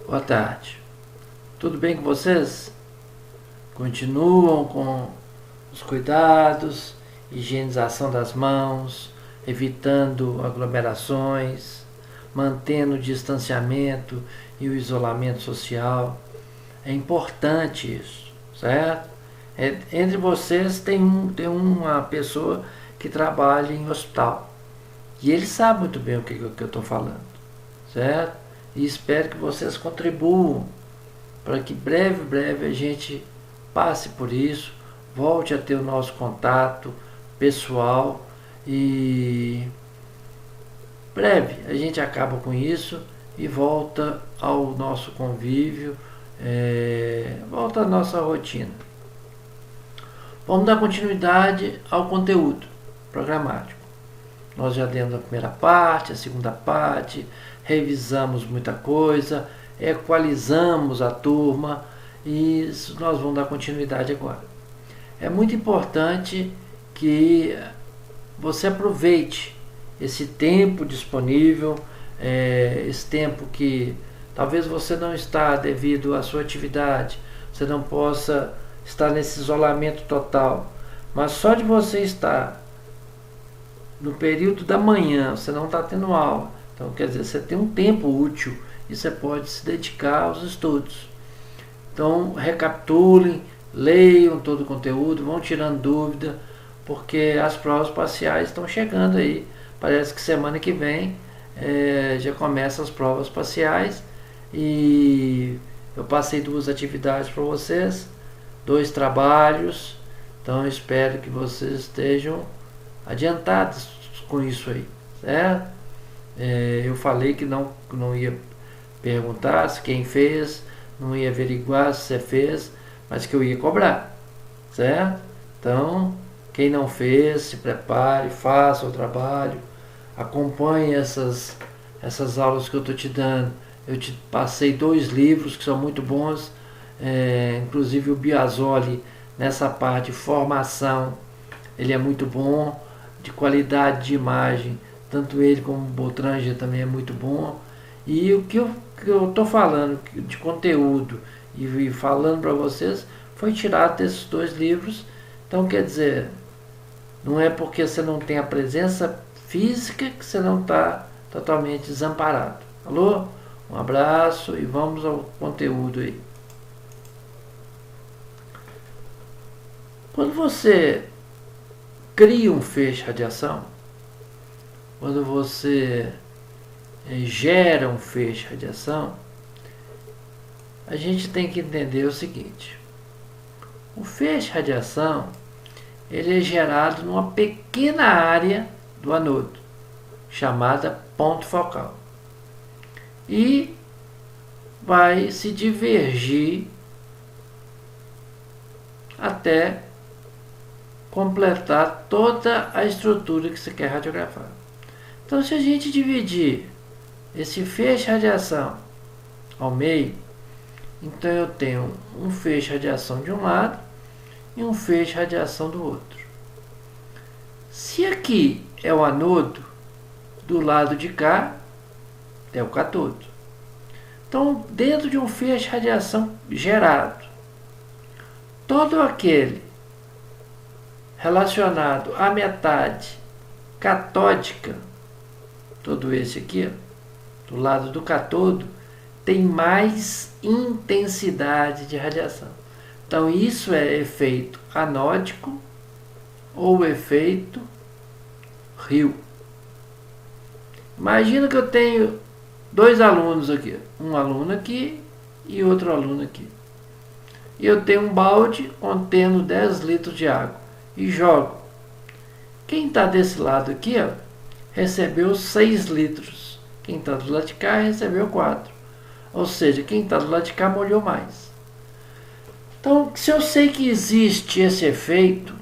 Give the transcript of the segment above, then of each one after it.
Boa tarde. Tudo bem com vocês? Continuam com os cuidados, higienização das mãos, evitando aglomerações, mantendo o distanciamento e o isolamento social. É importante isso, certo? Entre vocês tem uma pessoa que trabalha em hospital e ele sabe muito bem o que eu estou falando, certo? E espero que vocês contribuam para que breve a gente passe por isso, volte a ter o nosso contato pessoal e breve a gente acaba com isso e volta ao nosso convívio, volta à nossa rotina. Vamos dar continuidade ao conteúdo programático. Nós já demos a primeira parte, a segunda parte, revisamos muita coisa, equalizamos a turma e isso nós vamos dar continuidade agora. É muito importante que você aproveite esse tempo disponível, esse tempo que talvez você não está devido à sua atividade, você não possa estar nesse isolamento total, mas só de você estar no período da manhã, você não está tendo aula, então quer dizer, você tem um tempo útil e você pode se dedicar aos estudos. Então recapitulem, leiam todo o conteúdo, vão tirando dúvida, porque as provas parciais estão chegando aí. Parece que semana que vem já começam as provas parciais e eu passei 2 atividades para vocês, 2 trabalhos, então eu espero que vocês estejam adiantados com isso aí, certo? Eu falei que não ia perguntar se quem fez, não ia averiguar se você fez, mas que eu ia cobrar, certo? Então, quem não fez, se prepare, faça o trabalho, acompanhe essas aulas que eu estou te dando. Eu te passei 2 livros que são muito bons, inclusive o Biasoli, nessa parte de formação, ele é muito bom, de qualidade de imagem, tanto ele como o Botranger também é muito bom. E o que eu estou falando de conteúdo e falando para vocês foi tirado desses 2 livros. Então quer dizer, não é porque você não tem a presença física que você não está totalmente desamparado. Alô? Um abraço e vamos ao conteúdo aí. Quando você cria um feixe de radiação, quando você gera um feixe de radiação, a gente tem que entender o seguinte: o feixe de radiação ele é gerado numa pequena área do anodo, chamada ponto focal, e vai se divergir até completar toda a estrutura que você quer radiografar. Então, se a gente dividir esse feixe de radiação ao meio, então eu tenho um feixe de radiação de um lado e um feixe de radiação do outro. Se aqui é o anodo, do lado de cá é o cátodo. Então, dentro de um feixe de radiação gerado, todo aquele relacionado à metade catódica, todo esse aqui, ó, do lado do cátodo, tem mais intensidade de radiação. Então isso é efeito anódico ou efeito Rio. Imagina que eu tenho 2 alunos aqui, um aluno aqui e outro aluno aqui. E eu tenho um balde contendo 10 litros de água e jogo. Quem está desse lado aqui, ó, recebeu 6 litros. Quem está do lado de cá recebeu 4. Ou seja, quem está do lado de cá molhou mais. Então, se eu sei que existe esse efeito,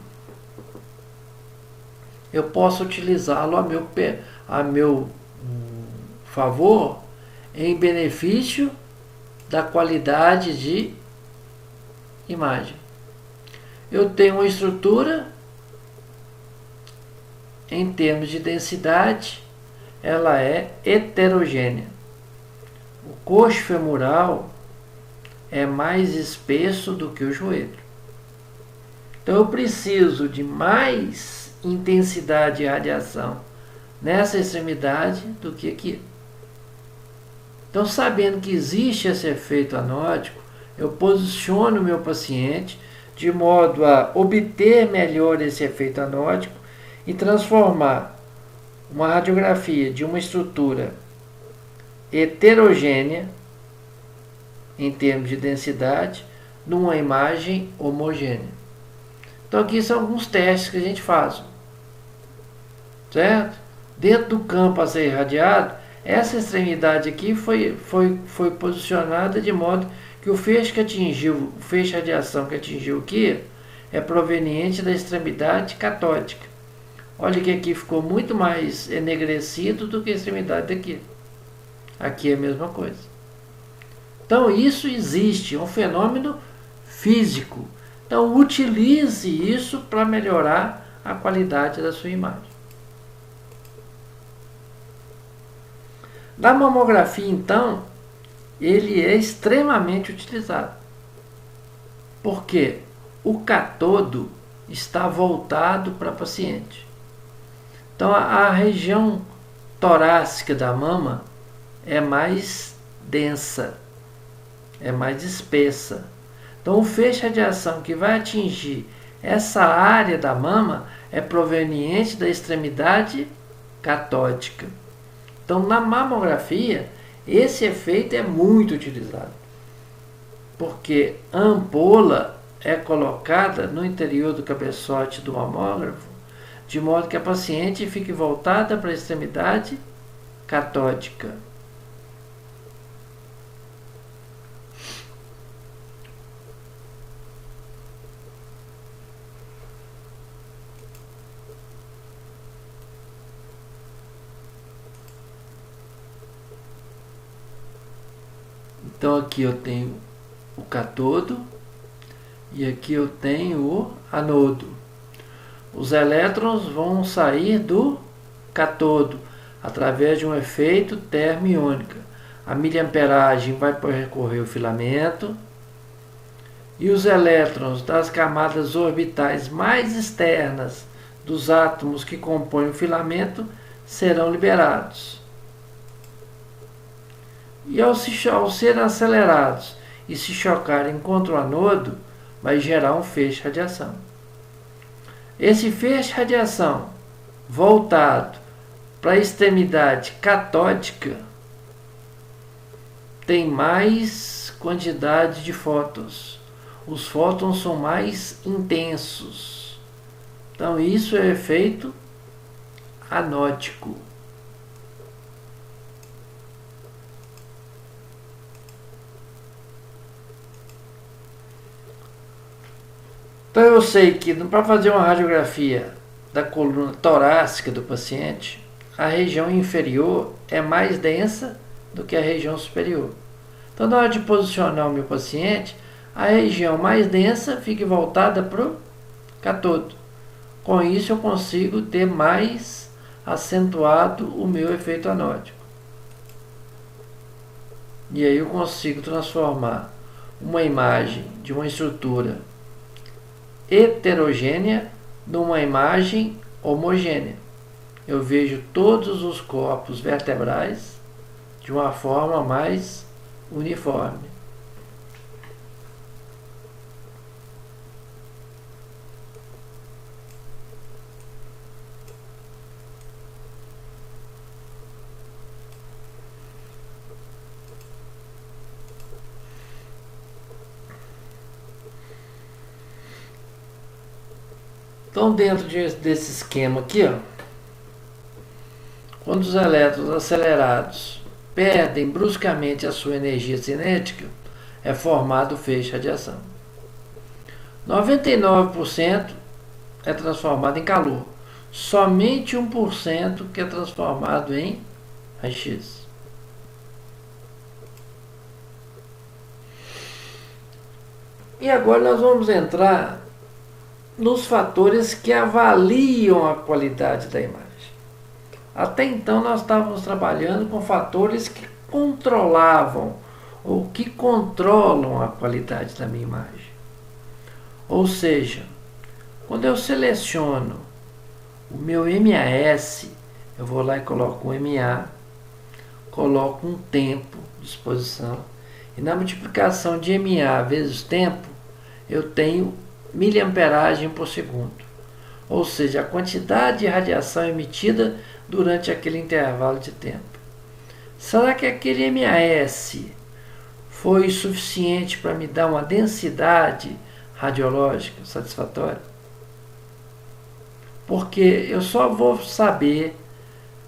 eu posso utilizá-lo a meu favor em benefício da qualidade de imagem. Eu tenho uma estrutura em termos de densidade, ela é heterogênea. O coxo femoral é mais espesso do que o joelho. Então eu preciso de mais intensidade de radiação nessa extremidade do que aqui. Então, sabendo que existe esse efeito anódico, eu posiciono o meu paciente de modo a obter melhor esse efeito anódico e transformar uma radiografia de uma estrutura heterogênea, em termos de densidade, numa imagem homogênea. Então, aqui são alguns testes que a gente faz, certo? Dentro do campo a ser irradiado, essa extremidade aqui foi posicionada de modo que o feixe de radiação que atingiu aqui é proveniente da extremidade catódica. Olha que aqui ficou muito mais enegrecido do que a extremidade daqui. Aqui é a mesma coisa. Então isso existe, é um fenômeno físico. Então utilize isso para melhorar a qualidade da sua imagem. Na mamografia, então, ele é extremamente utilizado. Porque o cátodo está voltado para o paciente. Então, a região torácica da mama é mais densa, é mais espessa. Então, o feixe de radiação que vai atingir essa área da mama é proveniente da extremidade catódica. Então, na mamografia, esse efeito é muito utilizado, porque a ampola é colocada no interior do cabeçote do mamógrafo, de modo que a paciente fique voltada para a extremidade catódica. Então aqui eu tenho o cátodo e aqui eu tenho o anodo. Os elétrons vão sair do cátodo através de um efeito termo-iônico. A miliamperagem vai percorrer o filamento e os elétrons das camadas orbitais mais externas dos átomos que compõem o filamento serão liberados. E ao serem acelerados e se chocarem contra o anodo, vai gerar um feixe de radiação. Esse feixe de radiação voltado para a extremidade catódica tem mais quantidade de fótons. Os fótons são mais intensos. Então isso é efeito anódico. Então eu sei que para fazer uma radiografia da coluna torácica do paciente, a região inferior é mais densa do que a região superior. Então na hora de posicionar o meu paciente, a região mais densa fica voltada para o cátodo. Com isso eu consigo ter mais acentuado o meu efeito anódico. E aí eu consigo transformar uma imagem de uma estrutura heterogênea numa imagem homogênea. Eu vejo todos os corpos vertebrais de uma forma mais uniforme. Então, dentro desse esquema aqui, ó, quando os elétrons acelerados perdem bruscamente a sua energia cinética, é formado o feixe de radiação. 99% é transformado em calor. Somente 1% que é transformado em raio-x. E agora nós vamos entrar nos fatores que avaliam a qualidade da imagem. Até então nós estávamos trabalhando com fatores que controlavam ou que controlam a qualidade da minha imagem. Ou seja, quando eu seleciono o meu MAS, eu vou lá e coloco um MA, coloco um tempo de exposição, e na multiplicação de MA vezes tempo, eu tenho miliamperagem por segundo. Ou seja, a quantidade de radiação emitida durante aquele intervalo de tempo. Será que aquele MAS foi suficiente para me dar uma densidade radiológica satisfatória? Porque eu só vou saber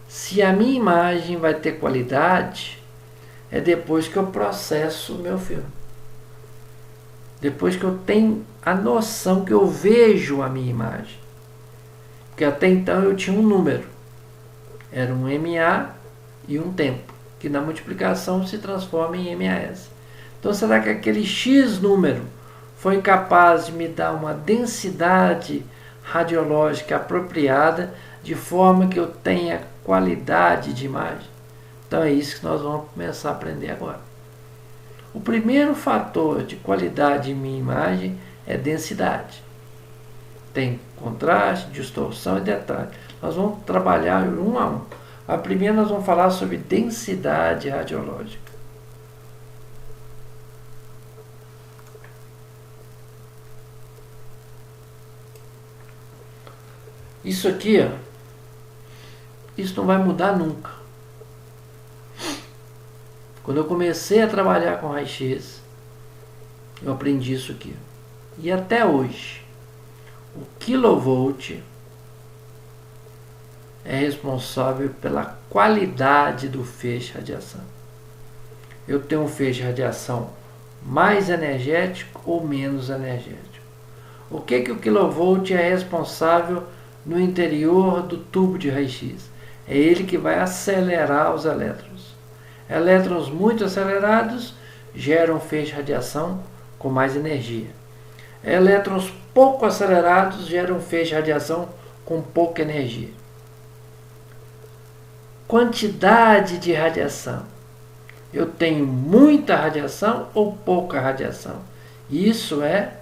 se a minha imagem vai ter qualidade depois que eu processo o meu filme. Depois que eu tenho a noção que eu vejo a minha imagem. Porque até então eu tinha um número. Era um MA e um tempo, que na multiplicação se transforma em MAS. Então será que aquele X número foi capaz de me dar uma densidade radiológica apropriada, de forma que eu tenha qualidade de imagem? Então é isso que nós vamos começar a aprender agora. O primeiro fator de qualidade em minha imagem é densidade. Tem contraste, distorção e detalhe. Nós vamos trabalhar um a um. A primeira nós vamos falar sobre densidade radiológica. Isso aqui, ó, isso não vai mudar nunca. Quando eu comecei a trabalhar com raio-x, eu aprendi isso aqui. E até hoje, o kilovolt é responsável pela qualidade do feixe de radiação. Eu tenho um feixe de radiação mais energético ou menos energético. O que o kilovolt é responsável no interior do tubo de raio-x? É ele que vai acelerar os elétrons. Elétrons muito acelerados geram feixe de radiação com mais energia. Elétrons pouco acelerados geram feixe de radiação com pouca energia. Quantidade de radiação. Eu tenho muita radiação ou pouca radiação? Isso é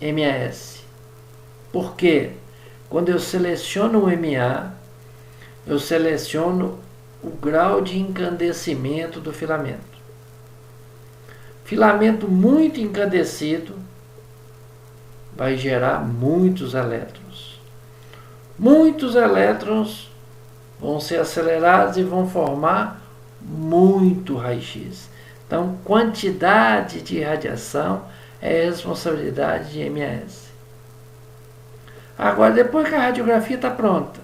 MAS. Por quê? Quando eu seleciono o MA, eu seleciono o grau de incandescimento do filamento. Filamento muito encandecido vai gerar muitos elétrons. Muitos elétrons vão ser acelerados e vão formar muito raio-x. Então, quantidade de radiação é responsabilidade de MAS. Agora, depois que a radiografia está pronta,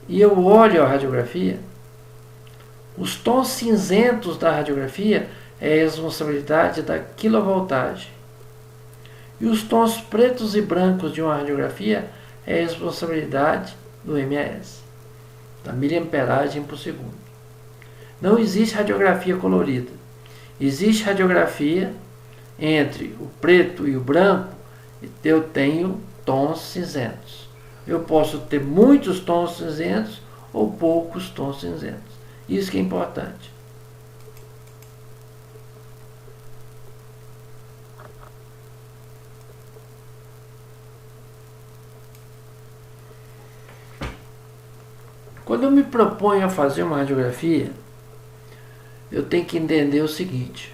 e eu olho a radiografia, os tons cinzentos da radiografia é a responsabilidade da quilovoltagem. E os tons pretos e brancos de uma radiografia é a responsabilidade do MAS, da miliamperagem por segundo. Não existe radiografia colorida. Existe radiografia entre o preto e o branco, eu tenho tons cinzentos. Eu posso ter muitos tons cinzentos ou poucos tons cinzentos. Isso que é importante. Quando eu me proponho a fazer uma radiografia, eu tenho que entender o seguinte.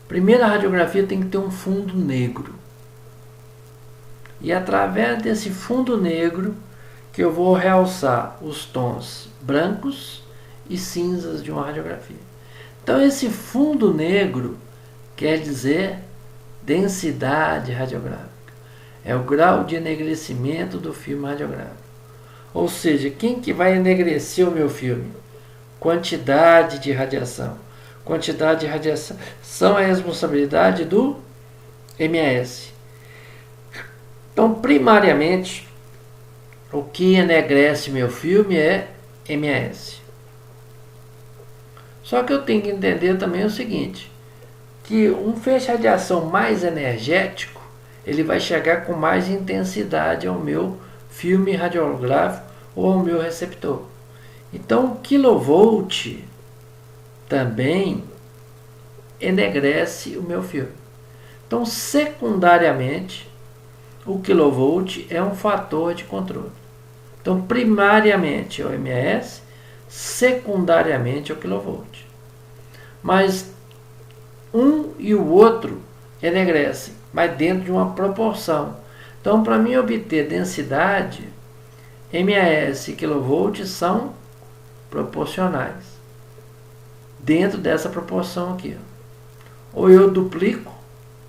Primeiro, a radiografia tem que ter um fundo negro. E através desse fundo negro que eu vou realçar os tons brancos e cinzas de uma radiografia. Então esse fundo negro quer dizer densidade radiográfica. É o grau de enegrecimento do filme radiográfico. Ou seja, quem que vai enegrecer o meu filme? Quantidade de radiação. Quantidade de radiação são a responsabilidade do MAS. Então, primariamente, o que enegrece meu filme é MAS. Só que eu tenho que entender também o seguinte, que um feixe de radiação mais energético, ele vai chegar com mais intensidade ao meu filme radiográfico ou ao meu receptor. Então o quilovolt também enegrece o meu filme. Então, secundariamente, o quilovolt é um fator de controle. Então, primariamente é o MS, secundariamente é o quilovolt. Mas um e o outro enegrecem, mas dentro de uma proporção. Então, para mim obter densidade, MS e quilovolt são proporcionais. Dentro dessa proporção aqui. Ou eu duplico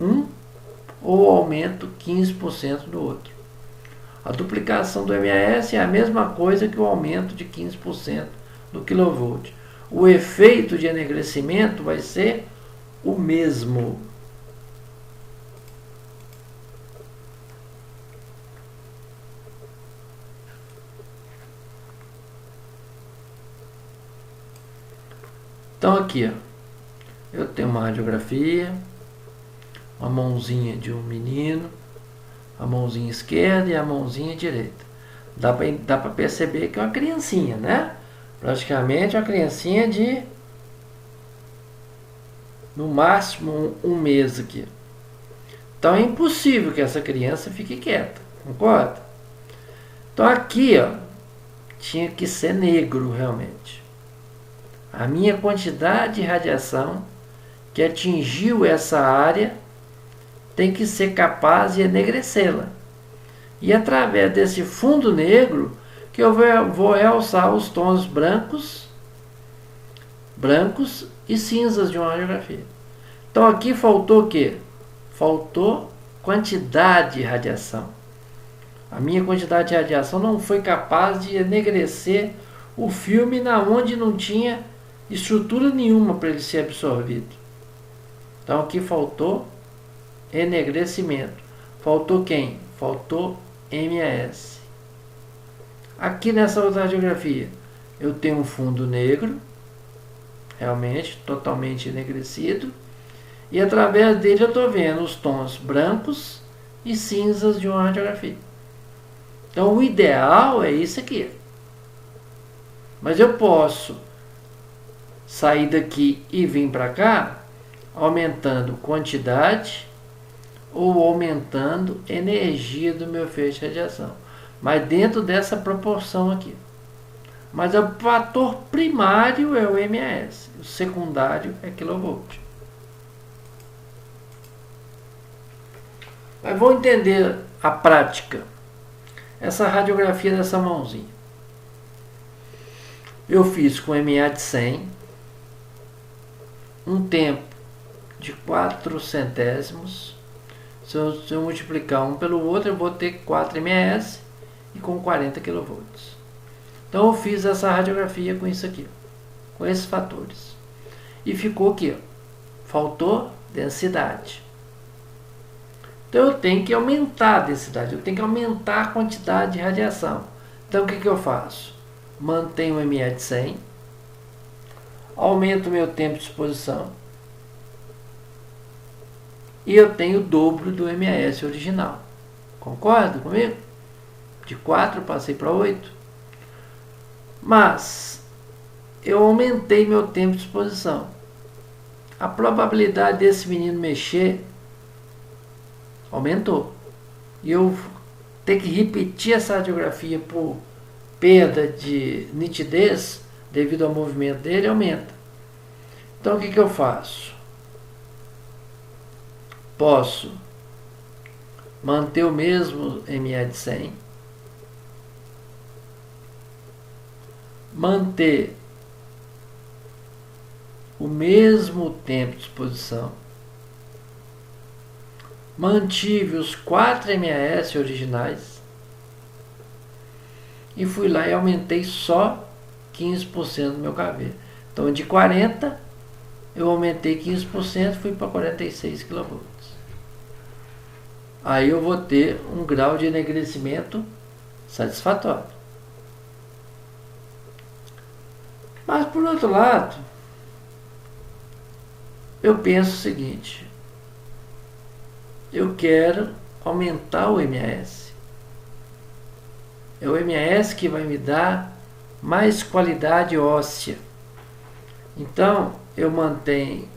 um, ou aumento 15% do outro. A duplicação do MS é a mesma coisa que o aumento de 15% do quilovolt. O efeito de enegrecimento vai ser o mesmo. Então aqui, ó, eu tenho uma radiografia, uma mãozinha de um menino, a mãozinha esquerda e a mãozinha direita. Dá para perceber que é uma criancinha, né? Praticamente uma criancinha de, no máximo, um mês aqui. Então é impossível que essa criança fique quieta, concorda? Então aqui, ó, tinha que ser negro realmente. A minha quantidade de radiação que atingiu essa área tem que ser capaz de enegrecê-la. E através desse fundo negro que eu vou realçar os tons brancos e cinzas de uma radiografia. Então aqui faltou o quê? Faltou quantidade de radiação. A minha quantidade de radiação não foi capaz de enegrecer o filme na onde não tinha estrutura nenhuma para ele ser absorvido. Então aqui faltou enegrecimento. Faltou quem? Faltou MS. Aqui nessa outra radiografia eu tenho um fundo negro, realmente totalmente enegrecido, e através dele eu estou vendo os tons brancos e cinzas de uma radiografia. Então o ideal é isso aqui. Mas eu posso sair daqui e vir para cá aumentando quantidade ou aumentando energia do meu feixe de radiação, mas dentro dessa proporção aqui. Mas o fator primário é o MS, o secundário é quilovolt. Mas vou entender a prática. Essa radiografia dessa mãozinha eu fiz com MA de 100, um tempo de 4 centésimos. Se eu multiplicar um pelo outro, eu vou ter 4 ms e com 40 kV. Então eu fiz essa radiografia com isso aqui, com esses fatores. E ficou aqui, ó, faltou densidade. Então eu tenho que aumentar a densidade, eu tenho que aumentar a quantidade de radiação. Então o que eu faço? Mantenho o ME de 100, aumento o meu tempo de exposição, e eu tenho o dobro do MS original. Concorda comigo? De 4 passei para 8. Mas eu aumentei meu tempo de exposição. A probabilidade desse menino mexer aumentou. E eu ter que repetir essa radiografia por perda de nitidez devido ao movimento dele aumenta. Então o que eu faço? Posso manter o mesmo ME de 100, manter o mesmo tempo de exposição, mantive os 4 ms originais e fui lá e aumentei só 15% do meu KV. Então de 40 eu aumentei 15%, fui para 46 kV. Aí eu vou ter um grau de enegrecimento satisfatório. Mas por outro lado, eu penso o seguinte: eu quero aumentar o MS. É o MS que vai me dar mais qualidade óssea. Então, eu mantenho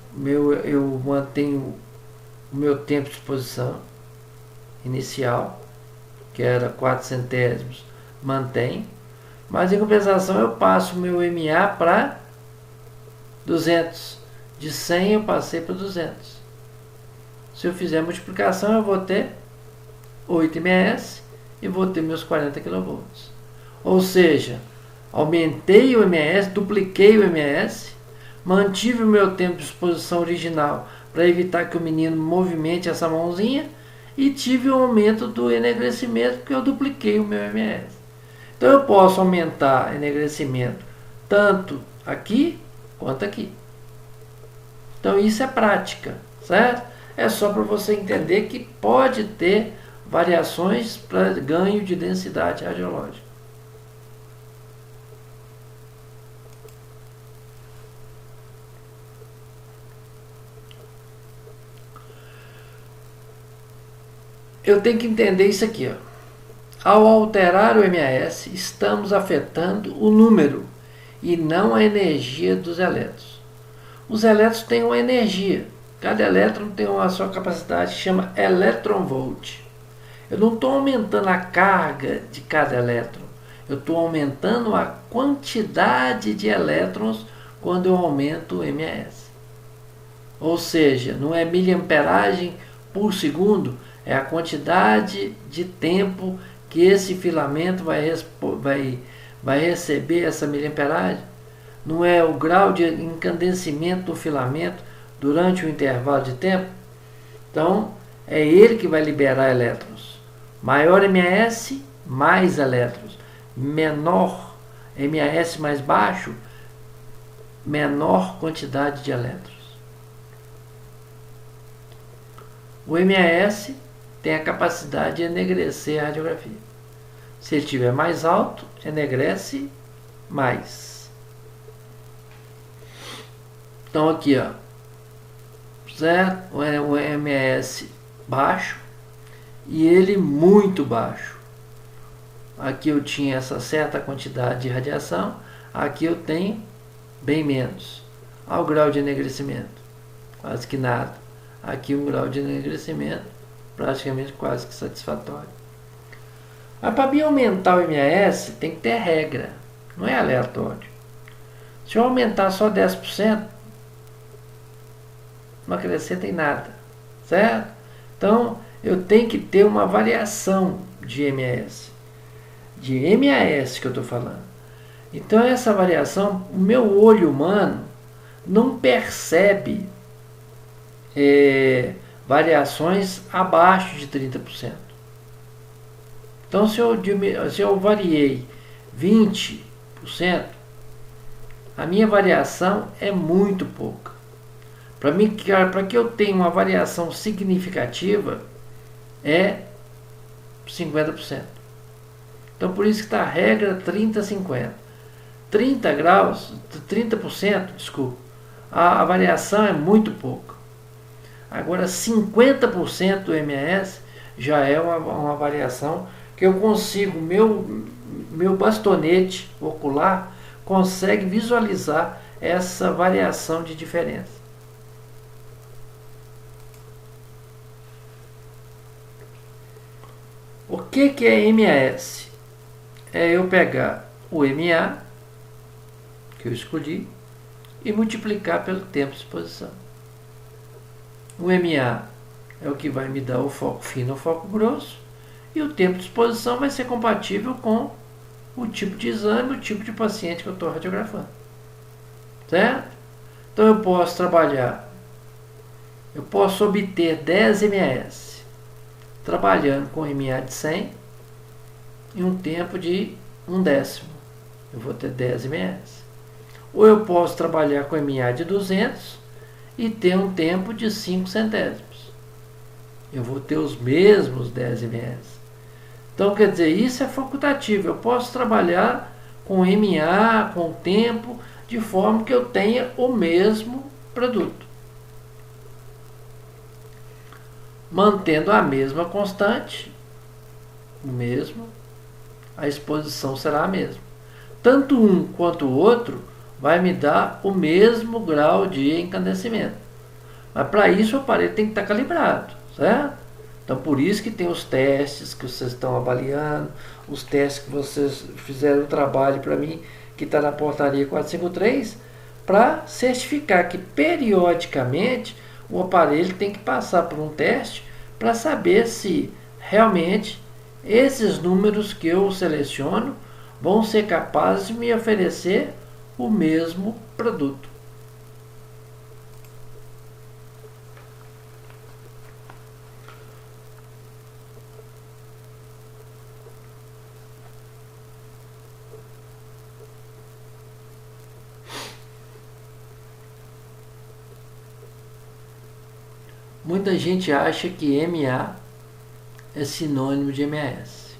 o meu tempo de exposição inicial, que era 4 centésimos, mantém, mas em compensação eu passo o meu MA para 200. De 100 eu passei para 200. Se eu fizer a multiplicação, eu vou ter 8 ms e vou ter meus 40 kV. Ou seja, aumentei o ms, dupliquei o ms, mantive o meu tempo de exposição original para evitar que o menino movimente essa mãozinha e tive o aumento do enegrecimento porque eu dupliquei o meu ms. Então eu posso aumentar enegrecimento tanto aqui quanto aqui. Então isso é prática, certo? É só para você entender que pode ter variações para ganho de densidade radiológica. Eu tenho que entender isso aqui, ó. Ao alterar o MAS, estamos afetando o número e não a energia dos elétrons. Os elétrons têm uma energia. Cada elétron tem uma sua capacidade que chama electronvolt. Eu não estou aumentando a carga de cada elétron. Eu estou aumentando a quantidade de elétrons quando eu aumento o MAS. Ou seja, não é miliamperagem por segundo, é a quantidade de tempo que esse filamento vai receber essa miliamperagem. Não é o grau de incandescimento do filamento durante o intervalo de tempo. Então, é ele que vai liberar elétrons. Maior MAS, mais elétrons. Menor MAS mais baixo, menor quantidade de elétrons. O MAS tem a capacidade de enegrecer a radiografia. Se ele estiver mais alto, enegrece mais. Então aqui, ó, certo? O MAS baixo e ele muito baixo. Aqui eu tinha essa certa quantidade de radiação, aqui eu tenho bem menos. Olha o grau de enegrecimento, quase que nada. Aqui um grau de enegrecimento praticamente quase que satisfatório. Mas para mim aumentar o MAS tem que ter regra, não é aleatório. Se eu aumentar só 10%, não acrescenta em nada, certo? Então eu tenho que ter uma variação de MAS. De MAS que eu estou falando. Então essa variação, o meu olho humano não percebe variações abaixo de 30%. Então se eu variei 20%, a minha variação é muito pouca. Para que eu tenha uma variação significativa é 50%. Então por isso que está a regra 30-50. 30 graus, 30%, desculpa, a variação é muito pouca. Agora 50% do MAS já é uma variação que eu consigo, meu bastonete ocular consegue visualizar essa variação de diferença. O que é MAS? É eu pegar o MA que eu escolhi e multiplicar pelo tempo de exposição. O MA é o que vai me dar o foco fino ou foco grosso, e o tempo de exposição vai ser compatível com o tipo de exame, o tipo de paciente que eu estou radiografando. Certo? Então eu posso trabalhar, eu posso obter 10 MAS trabalhando com MA de 100 em um tempo de 1/10. Eu vou ter 10 MAS. Ou eu posso trabalhar com MA de 200 e ter um tempo de 5 centésimos. Eu vou ter os mesmos 10 MAS. Então, quer dizer, isso é facultativo. Eu posso trabalhar com MA, com tempo, de forma que eu tenha o mesmo produto. Mantendo a mesma constante, a exposição será a mesma. tanto um quanto o outro vai me dar o mesmo grau de encandecimento. Mas para isso o aparelho tem que estar calibrado, certo? Então por isso que tem os testes que vocês estão avaliando, os testes que vocês fizeram o trabalho para mim, que está na portaria 453, para certificar que periodicamente o aparelho tem que passar por um teste para saber se realmente esses números que eu seleciono vão ser capazes de me oferecer o mesmo produto. Muita gente acha que MA é sinônimo de MAS.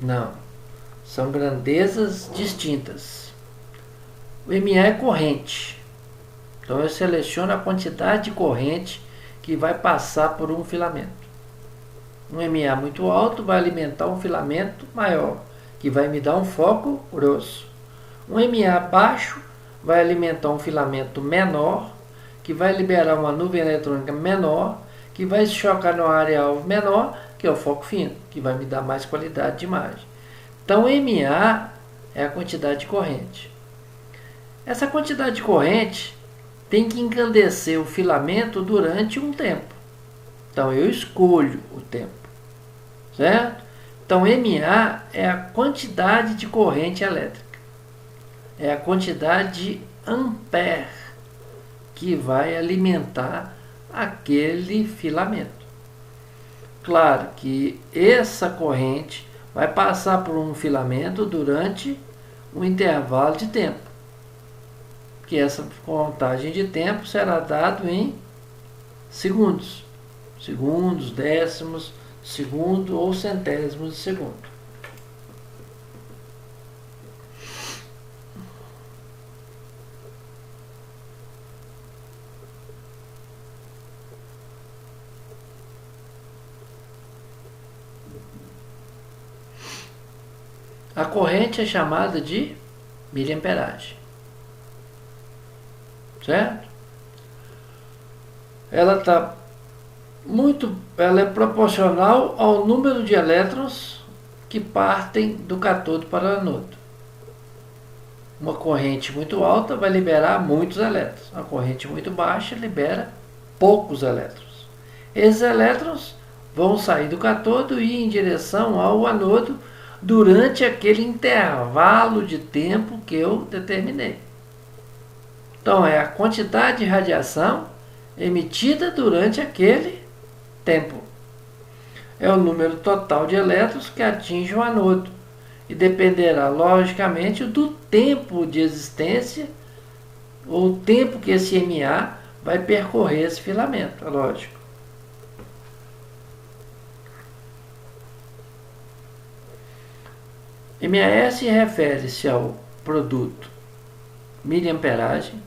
Não, são grandezas distintas. O MA é corrente, então eu seleciono a quantidade de corrente que vai passar por um filamento. Um MA muito alto vai alimentar um filamento maior, que vai me dar um foco grosso. Um MA baixo vai alimentar um filamento menor, que vai liberar uma nuvem eletrônica menor, que vai chocar no área-alvo menor, que é o foco fino, que vai me dar mais qualidade de imagem. Então, MA é a quantidade de corrente. Essa quantidade de corrente tem que encandecer o filamento durante um tempo. Então, eu escolho o tempo, certo? Então, MA é a quantidade de corrente elétrica. É a quantidade de ampere que vai alimentar aquele filamento. Claro que essa corrente vai passar por um filamento durante um intervalo de tempo, que essa contagem de tempo será dado em segundos, décimos, segundo ou centésimos de segundo. A corrente é chamada de miliamperagem, certo? Ela é proporcional ao número de elétrons que partem do cátodo para o anodo. Uma corrente muito alta vai liberar muitos elétrons. Uma corrente muito baixa libera poucos elétrons. Esses elétrons vão sair do cátodo e ir em direção ao anodo durante aquele intervalo de tempo que eu determinei. Então, é a quantidade de radiação emitida durante aquele tempo. É o número total de elétrons que atinge o anodo e dependerá, logicamente, do tempo de existência ou o tempo que esse MA vai percorrer esse filamento, é lógico. MAS refere-se ao produto miliamperagem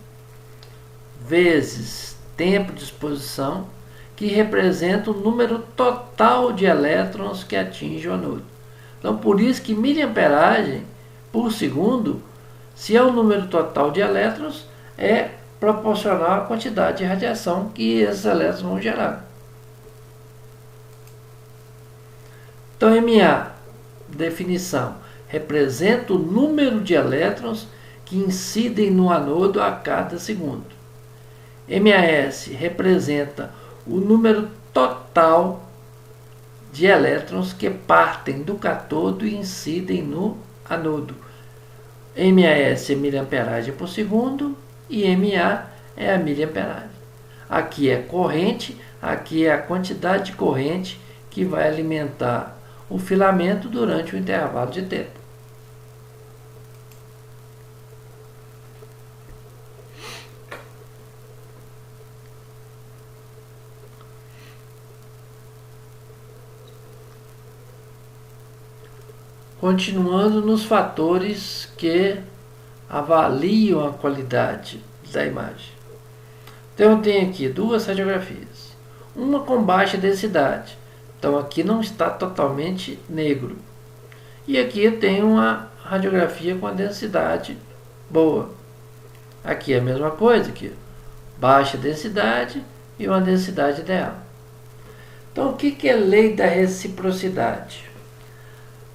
vezes tempo de exposição, que representa o número total de elétrons que atinge o anodo. Então, por isso que miliamperagem por segundo, se é o número total de elétrons, é proporcional à quantidade de radiação que esses elétrons vão gerar. Então, MA, definição, representa o número de elétrons que incidem no anodo a cada segundo. MAS representa o número total de elétrons que partem do cátodo e incidem no anodo. MAS é miliamperagem por segundo e MA é a miliamperagem. Aqui é corrente, aqui é a quantidade de corrente que vai alimentar o filamento durante o intervalo de tempo. Continuando nos fatores que avaliam a qualidade da imagem. Então eu tenho aqui duas radiografias. Uma com baixa densidade. Então aqui não está totalmente negro. E aqui eu tenho uma radiografia com a densidade boa. Aqui é a mesma coisa, aqui, baixa densidade e uma densidade ideal. Então, o que é lei da reciprocidade?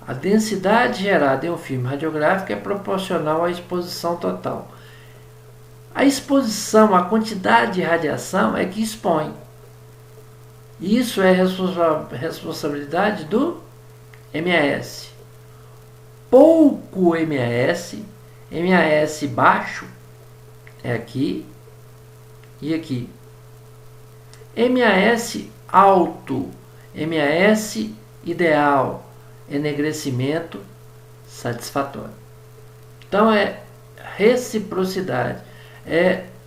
A densidade gerada em um filme radiográfico é proporcional à exposição total. A exposição, a quantidade de radiação é que expõe. Isso é responsabilidade do MAS. Pouco MAS baixo é aqui e aqui. MAS alto, MAS ideal, enegrecimento satisfatório. Então é reciprocidade.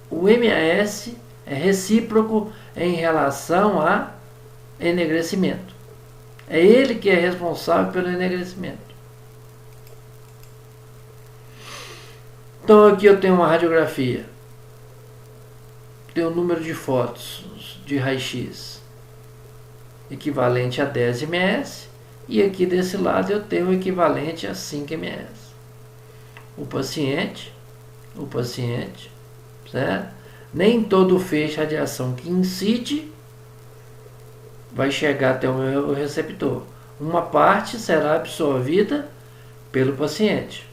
O MAS é recíproco em relação a enegrecimento. É ele que é responsável pelo enegrecimento. Então aqui eu tenho uma radiografia. Tenho um número de fotos de raio-x equivalente a 10 ms. E aqui desse lado eu tenho o equivalente a 5 ms. O paciente, certo? Nem todo feixe de radiação que incide vai chegar até o meu receptor. Uma parte será absorvida pelo paciente.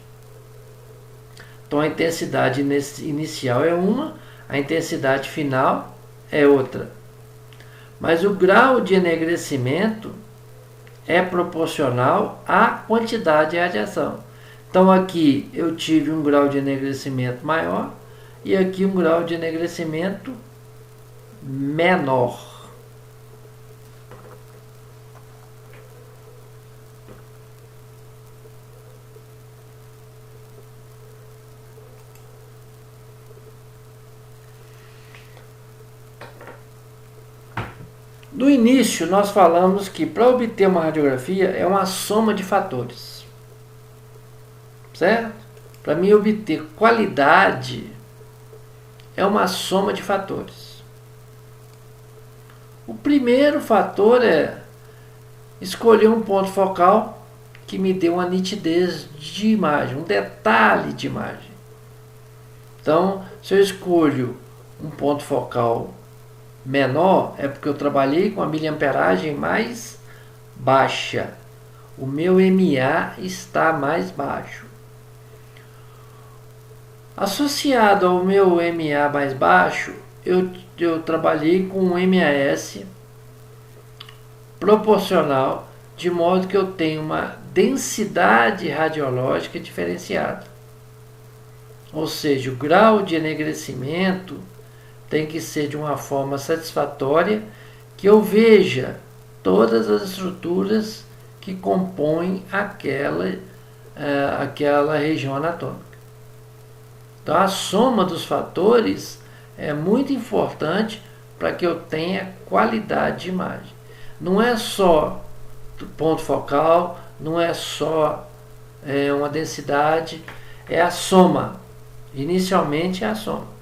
Então a intensidade inicial é uma, a intensidade final é outra. Mas o grau de enegrecimento é proporcional à quantidade de radiação. Então aqui eu tive um grau de enegrecimento maior e aqui um grau de enegrecimento menor. No início, nós falamos que para obter uma radiografia é uma soma de fatores, certo? Para mim obter qualidade é uma soma de fatores. O primeiro fator é escolher um ponto focal que me dê uma nitidez de imagem, um detalhe de imagem. Então, se eu escolho um ponto focal menor, é porque eu trabalhei com a miliamperagem mais baixa. O meu MA está mais baixo. Associado ao meu MA mais baixo, eu trabalhei com um MAS proporcional, de modo que eu tenho uma densidade radiológica diferenciada. Ou seja, o grau de enegrecimento tem que ser de uma forma satisfatória, que eu veja todas as estruturas que compõem aquela região anatômica. Então a soma dos fatores é muito importante para que eu tenha qualidade de imagem. Não é só ponto focal, não é só uma densidade, é a soma. Inicialmente é a soma.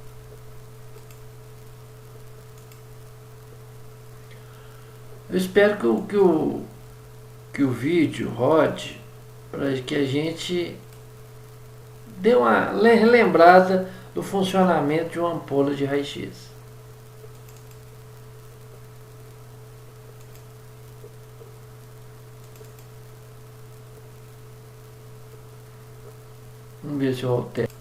Eu espero que o vídeo rode para que a gente dê uma relembrada do funcionamento de uma ampola de raio-x. Vamos ver se eu altero.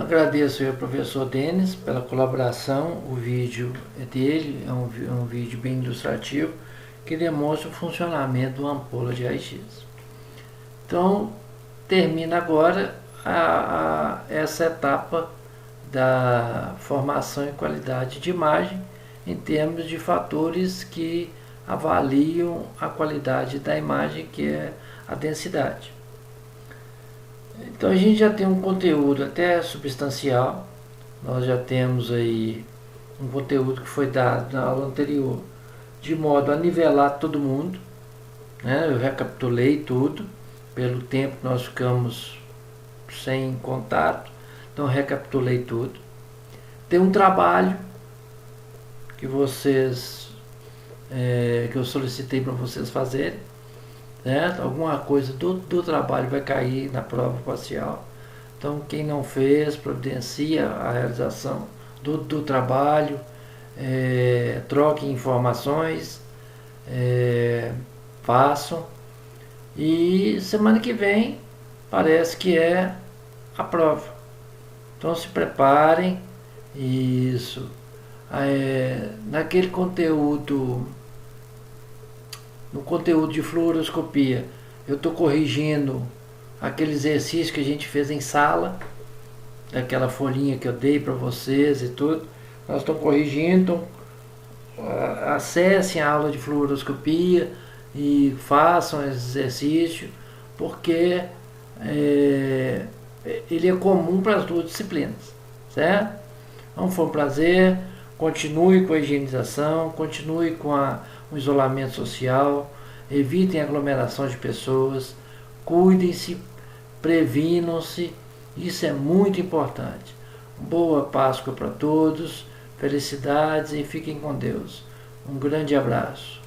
Agradeço ao professor Denis pela colaboração. O vídeo é dele, é um vídeo bem ilustrativo que demonstra o funcionamento de uma ampola de raio-x. Então, termina agora essa etapa da formação e qualidade de imagem em termos de fatores que avaliam a qualidade da imagem, que é a densidade. Então a gente já tem um conteúdo até substancial. Nós já temos aí um conteúdo que foi dado na aula anterior, de modo a nivelar todo mundo, né? Eu recapitulei tudo, pelo tempo que nós ficamos sem contato, então recapitulei tudo. Tem um trabalho que que eu solicitei para vocês fazerem, né? Alguma coisa do trabalho vai cair na prova parcial. Então quem não fez, providencia a realização do trabalho, troquem informações, façam, e semana que vem parece que é a prova. Então se preparem. Isso. Naquele conteúdo, no conteúdo de fluoroscopia, eu estou corrigindo aquele exercício que a gente fez em sala, daquela folhinha que eu dei para vocês e tudo. Nós estamos corrigindo. Acessem a aula de fluoroscopia e façam esse exercício, porque ele é comum para as duas disciplinas, certo? Então foi um prazer. Continue com a higienização, continue com o isolamento social, evitem aglomeração de pessoas, cuidem-se, previnam-se, isso é muito importante. Boa Páscoa para todos, felicidades e fiquem com Deus. Um grande abraço.